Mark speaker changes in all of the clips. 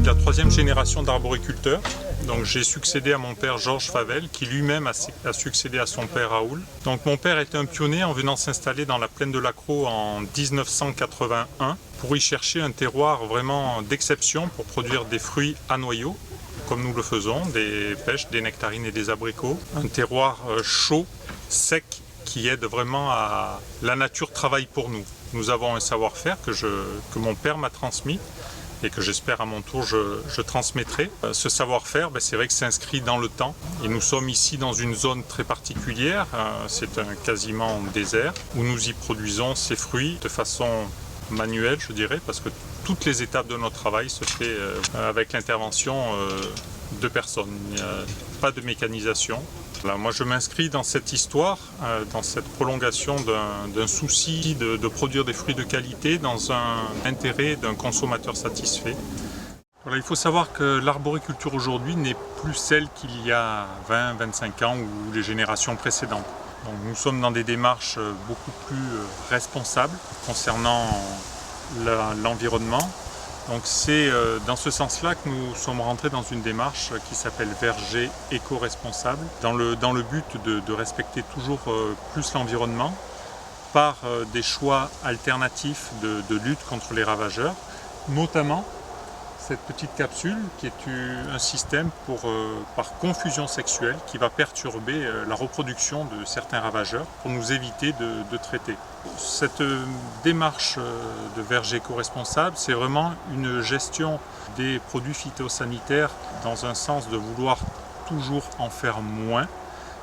Speaker 1: la troisième génération d'arboriculteurs. Donc j'ai succédé à mon père Georges Favel, qui lui-même a succédé à son père Raoul. Donc mon père était un pionnier en venant s'installer dans la plaine de l'Accro en 1981 pour y chercher un terroir vraiment d'exception pour produire des fruits à noyaux, comme nous le faisons, des pêches, des nectarines et des abricots. Un terroir chaud, sec, qui aide vraiment à... La nature travaille pour nous. Nous avons un savoir-faire que mon père m'a transmis et que j'espère à mon tour je transmettrai. Ce savoir-faire, c'est vrai que c'est inscrit dans le temps et nous sommes ici dans une zone très particulière, c'est un quasiment désert où nous y produisons ces fruits de façon manuelle, je dirais, parce que toutes les étapes de notre travail se fait avec l'intervention de personnes. Il n'y a pas de mécanisation. Voilà, moi je m'inscris dans cette histoire, dans cette prolongation d'un souci de produire des fruits de qualité dans un intérêt d'un consommateur satisfait. Voilà, il faut savoir que l'arboriculture aujourd'hui n'est plus celle qu'il y a 20-25 ans ou les générations précédentes. Donc, nous sommes dans des démarches beaucoup plus responsables concernant l'environnement. Donc c'est dans ce sens-là que nous sommes rentrés dans une démarche qui s'appelle verger éco-responsable, dans le but de respecter toujours plus l'environnement par des choix alternatifs de lutte contre les ravageurs, notamment cette petite capsule qui est un système par confusion sexuelle qui va perturber la reproduction de certains ravageurs pour nous éviter de traiter. Cette démarche de verger éco-responsable, c'est vraiment une gestion des produits phytosanitaires dans un sens de vouloir toujours en faire moins.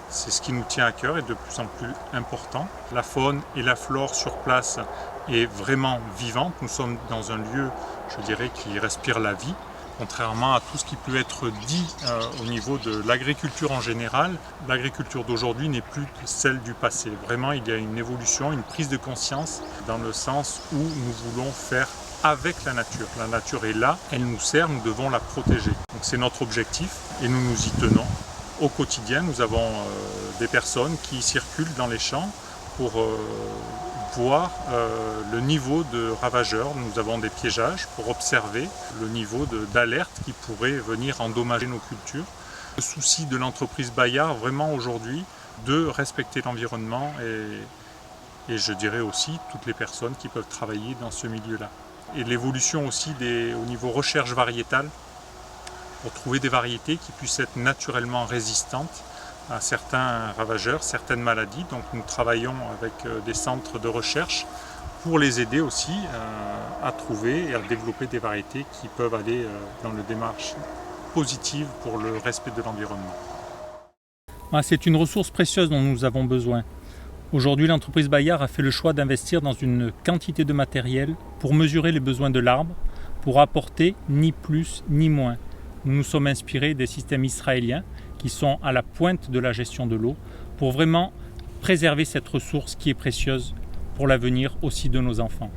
Speaker 1: C'est ce qui nous tient à cœur et de plus en plus important. La faune et la flore sur place est vraiment vivante. Nous sommes dans un lieu, je dirais, qui respire la vie. Contrairement à tout ce qui peut être dit au niveau de l'agriculture en général, l'agriculture d'aujourd'hui n'est plus celle du passé. Vraiment, il y a une évolution, une prise de conscience dans le sens où nous voulons faire avec la nature. La nature est là, elle nous sert, nous devons la protéger. Donc c'est notre objectif et nous nous y tenons. Au quotidien, nous avons des personnes qui circulent dans les champs pour voir le niveau de ravageurs. Nous avons des piégeages pour observer le niveau d'alerte qui pourrait venir endommager nos cultures. Le souci de l'entreprise Bayard, vraiment aujourd'hui, de respecter l'environnement et je dirais aussi toutes les personnes qui peuvent travailler dans ce milieu-là. Et l'évolution aussi au niveau recherche variétale, pour trouver des variétés qui puissent être naturellement résistantes à certains ravageurs, certaines maladies. Donc nous travaillons avec des centres de recherche pour les aider aussi à trouver et à développer des variétés qui peuvent aller dans une démarche positive pour le respect de l'environnement.
Speaker 2: C'est une ressource précieuse dont nous avons besoin. Aujourd'hui, l'entreprise Bayard a fait le choix d'investir dans une quantité de matériel pour mesurer les besoins de l'arbre, pour apporter ni plus ni moins. Nous nous sommes inspirés des systèmes israéliens qui sont à la pointe de la gestion de l'eau pour vraiment préserver cette ressource qui est précieuse pour l'avenir aussi de nos enfants.